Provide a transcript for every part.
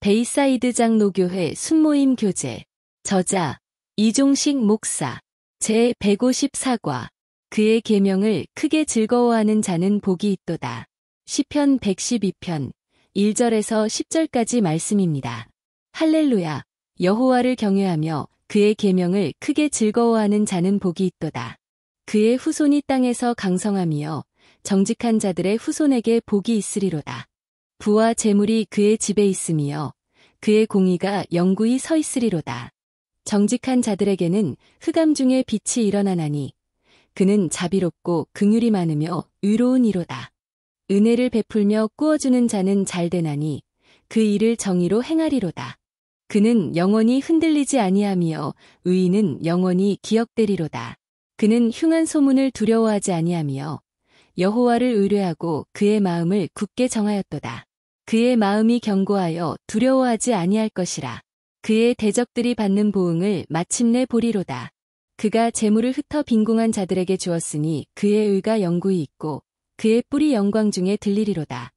베이사이드 장로교회 순모임 교재. 저자 이종식 목사. 제154과. 그의 계명을 크게 즐거워하는 자는 복이 있도다. 시편 112편 1절에서 10절까지 말씀입니다. 할렐루야. 여호와를 경외하며 그의 계명을 크게 즐거워하는 자는 복이 있도다. 그의 후손이 땅에서 강성하며 정직한 자들의 후손에게 복이 있으리로다. 부와 재물이 그의 집에 있으며 그의 공의가 영구히 서 있으리로다. 정직한 자들에게는 흑암 중에 빛이 일어나나니 그는 자비롭고 긍휼이 많으며 의로운 이로다. 은혜를 베풀며 꾸어주는 자는 잘되나니 그 일을 정의로 행하리로다. 그는 영원히 흔들리지 아니하며 의인은 영원히 기억되리로다. 그는 흉한 소문을 두려워하지 아니하며 여호와를 의뢰하고 그의 마음을 굳게 정하였도다. 그의 마음이 견고하여 두려워하지 아니할 것이라. 그의 대적들이 받는 보응을 마침내 보리로다. 그가 재물을 흩어 빈궁한 자들에게 주었으니 그의 의가 영구히 있고 그의 뿔이 영광 중에 들리리로다.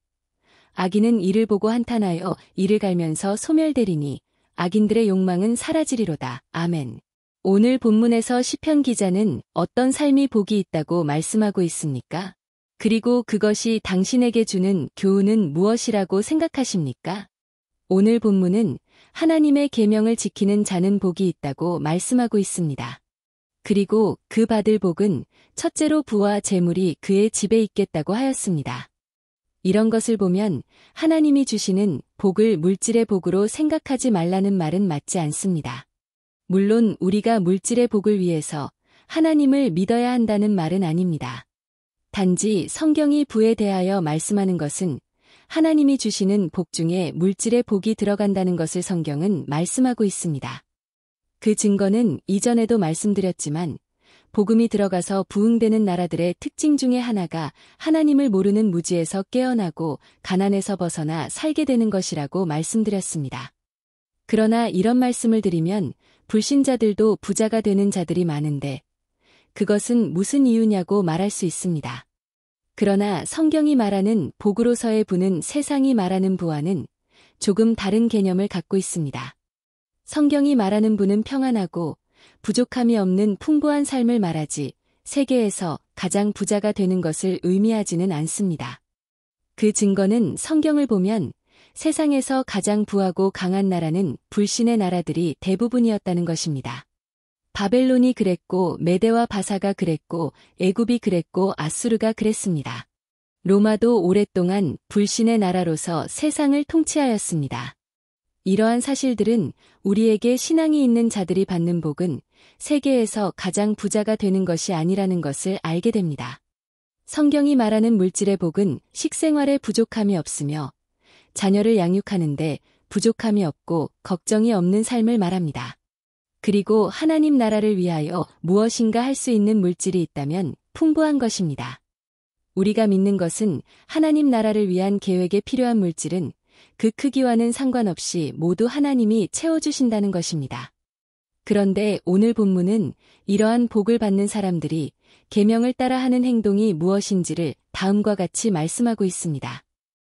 악인은 이를 보고 한탄하여 이를 갈면서 소멸되리니 악인들의 욕망은 사라지리로다. 아멘. 오늘 본문에서 시편 기자는 어떤 삶이 복이 있다고 말씀하고 있습니까? 그리고 그것이 당신에게 주는 교훈은 무엇이라고 생각하십니까? 오늘 본문은 하나님의 계명을 지키는 자는 복이 있다고 말씀하고 있습니다. 그리고 그 받을 복은 첫째로 부와 재물이 그의 집에 있겠다고 하였습니다. 이런 것을 보면 하나님이 주시는 복을 물질의 복으로 생각하지 말라는 말은 맞지 않습니다. 물론 우리가 물질의 복을 위해서 하나님을 믿어야 한다는 말은 아닙니다. 단지 성경이 부에 대하여 말씀하는 것은 하나님이 주시는 복 중에 물질의 복이 들어간다는 것을 성경은 말씀하고 있습니다. 그 증거는 이전에도 말씀드렸지만 복음이 들어가서 부흥되는 나라들의 특징 중에 하나가 하나님을 모르는 무지에서 깨어나고 가난에서 벗어나 살게 되는 것이라고 말씀드렸습니다. 그러나 이런 말씀을 드리면 불신자들도 부자가 되는 자들이 많은데 그것은 무슨 이유냐고 말할 수 있습니다. 그러나 성경이 말하는 복으로서의 부는 세상이 말하는 부와는 조금 다른 개념을 갖고 있습니다. 성경이 말하는 부는 평안하고 부족함이 없는 풍부한 삶을 말하지 세계에서 가장 부자가 되는 것을 의미하지는 않습니다. 그 증거는 성경을 보면 세상에서 가장 부하고 강한 나라는 불신의 나라들이 대부분이었다는 것입니다. 바벨론이 그랬고 메대와 바사가 그랬고 애굽이 그랬고 아수르가 그랬습니다. 로마도 오랫동안 불신의 나라로서 세상을 통치하였습니다. 이러한 사실들은 우리에게 신앙이 있는 자들이 받는 복은 세계에서 가장 부자가 되는 것이 아니라는 것을 알게 됩니다. 성경이 말하는 물질의 복은 식생활에 부족함이 없으며 자녀를 양육하는데 부족함이 없고 걱정이 없는 삶을 말합니다. 그리고 하나님 나라를 위하여 무엇인가 할 수 있는 물질이 있다면 풍부한 것입니다. 우리가 믿는 것은 하나님 나라를 위한 계획에 필요한 물질은 그 크기와는 상관없이 모두 하나님이 채워주신다는 것입니다. 그런데 오늘 본문은 이러한 복을 받는 사람들이 계명을 따라 하는 행동이 무엇인지를 다음과 같이 말씀하고 있습니다.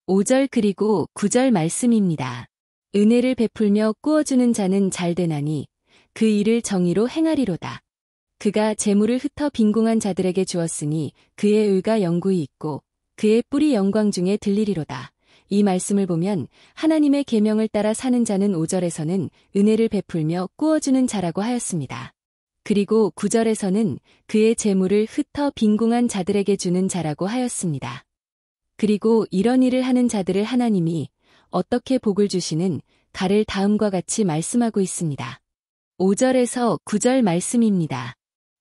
5절 그리고 9절 말씀입니다. 은혜를 베풀며 꾸어주는 자는 잘되나니 그 일을 정의로 행하리로다. 그가 재물을 흩어 빈궁한 자들에게 주었으니 그의 의가 영구히 있고 그의 뿔이 영광 중에 들리리로다. 이 말씀을 보면 하나님의 계명을 따라 사는 자는 5절에서는 은혜를 베풀며 꾸어주는 자라고 하였습니다. 그리고 9절에서는 그의 재물을 흩어 빈궁한 자들에게 주는 자라고 하였습니다. 그리고 이런 일을 하는 자들을 하나님이 어떻게 복을 주시는 가를 다음과 같이 말씀하고 있습니다. 5절에서 9절 말씀입니다.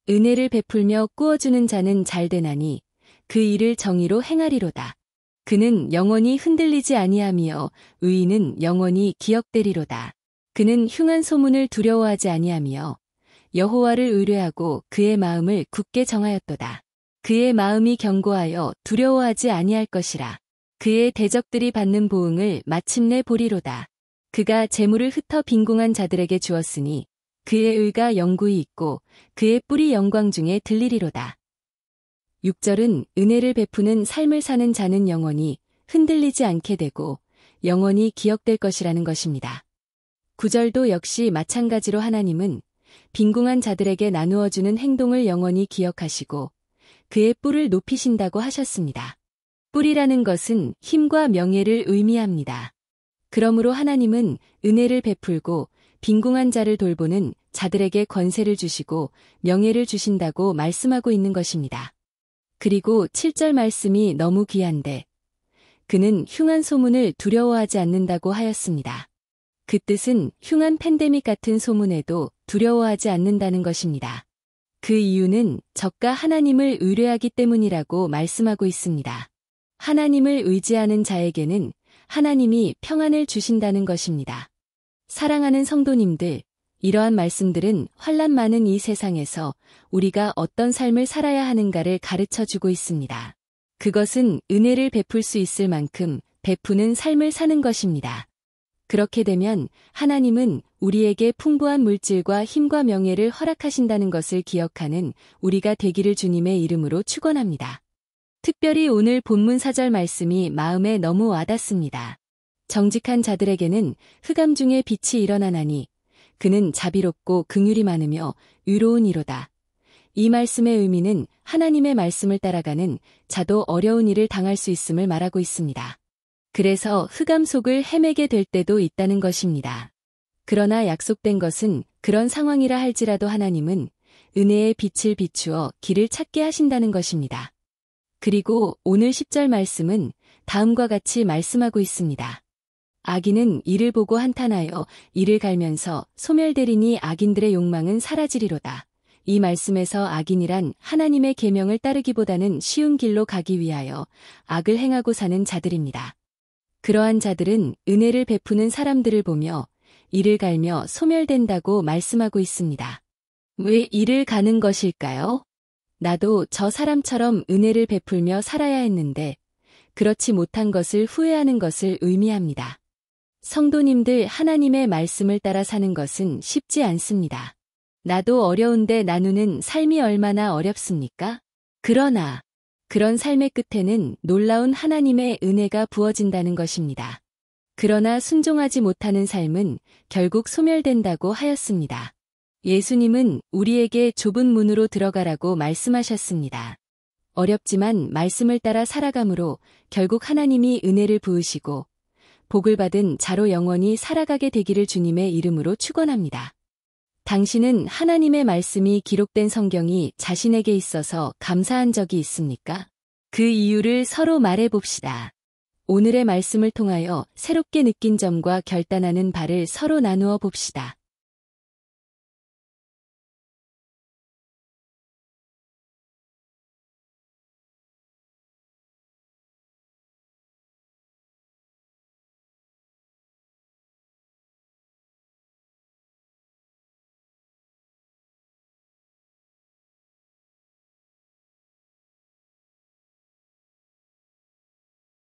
은혜를 베풀며 꾸어주는 자는 잘되나니 그 일을 정의로 행하리로다. 그는 영원히 흔들리지 아니하며 의인은 영원히 기억되리로다. 그는 흉한 소문을 두려워하지 아니하며 여호와를 의뢰하고 그의 마음을 굳게 정하였도다. 그의 마음이 견고하여 두려워하지 아니할 것이라. 그의 대적들이 받는 보응을 마침내 보리로다. 그가 재물을 흩어 빈궁한 자들에게 주었으니 그의 의가 영구히 있고 그의 뿔이 영광 중에 들리리로다. 6절은 은혜를 베푸는 삶을 사는 자는 영원히 흔들리지 않게 되고 영원히 기억될 것이라는 것입니다. 9절도 역시 마찬가지로 하나님은 빈궁한 자들에게 나누어주는 행동을 영원히 기억하시고 그의 뿔을 높이신다고 하셨습니다. 뿔이라는 것은 힘과 명예를 의미합니다. 그러므로 하나님은 은혜를 베풀고 빈궁한 자를 돌보는 자들에게 권세를 주시고 명예를 주신다고 말씀하고 있는 것입니다. 그리고 7절 말씀이 너무 귀한데 그는 흉한 소문을 두려워하지 않는다고 하였습니다. 그 뜻은 흉한 팬데믹 같은 소문에도 두려워하지 않는다는 것입니다. 그 이유는 저가 하나님을 의뢰하기 때문이라고 말씀하고 있습니다. 하나님을 의지하는 자에게는 하나님이 평안을 주신다는 것입니다. 사랑하는 성도님들, 이러한 말씀들은 환난 많은 이 세상에서 우리가 어떤 삶을 살아야 하는가를 가르쳐주고 있습니다. 그것은 은혜를 베풀 수 있을 만큼 베푸는 삶을 사는 것입니다. 그렇게 되면 하나님은 우리에게 풍부한 물질과 힘과 명예를 허락하신다는 것을 기억하는 우리가 되기를 주님의 이름으로 축원합니다. 특별히 오늘 본문 4절 말씀이 마음에 너무 와닿습니다. 정직한 자들에게는 흑암 중에 빛이 일어나나니 그는 자비롭고 긍휼이 많으며 의로운 이로다. 이 말씀의 의미는 하나님의 말씀을 따라가는 자도 어려운 일을 당할 수 있음을 말하고 있습니다. 그래서 흑암 속을 헤매게 될 때도 있다는 것입니다. 그러나 약속된 것은 그런 상황이라 할지라도 하나님은 은혜의 빛을 비추어 길을 찾게 하신다는 것입니다. 그리고 오늘 10절 말씀은 다음과 같이 말씀하고 있습니다. 악인은 이를 보고 한탄하여 이를 갈면서 소멸되리니 악인들의 욕망은 사라지리로다. 이 말씀에서 악인이란 하나님의 계명을 따르기보다는 쉬운 길로 가기 위하여 악을 행하고 사는 자들입니다. 그러한 자들은 은혜를 베푸는 사람들을 보며 이를 갈며 소멸된다고 말씀하고 있습니다. 왜 이를 가는 것일까요? 나도 저 사람처럼 은혜를 베풀며 살아야 했는데 그렇지 못한 것을 후회하는 것을 의미합니다. 성도님들, 하나님의 말씀을 따라 사는 것은 쉽지 않습니다. 나도 어려운데 나누는 삶이 얼마나 어렵습니까? 그러나 그런 삶의 끝에는 놀라운 하나님의 은혜가 부어진다는 것입니다. 그러나 순종하지 못하는 삶은 결국 소멸된다고 하였습니다. 예수님은 우리에게 좁은 문으로 들어가라고 말씀하셨습니다. 어렵지만 말씀을 따라 살아감으로 결국 하나님이 은혜를 부으시고 복을 받은 자로 영원히 살아가게 되기를 주님의 이름으로 축원합니다. 당신은 하나님의 말씀이 기록된 성경이 자신에게 있어서 감사한 적이 있습니까? 그 이유를 서로 말해봅시다. 오늘의 말씀을 통하여 새롭게 느낀 점과 결단하는 바를 서로 나누어 봅시다.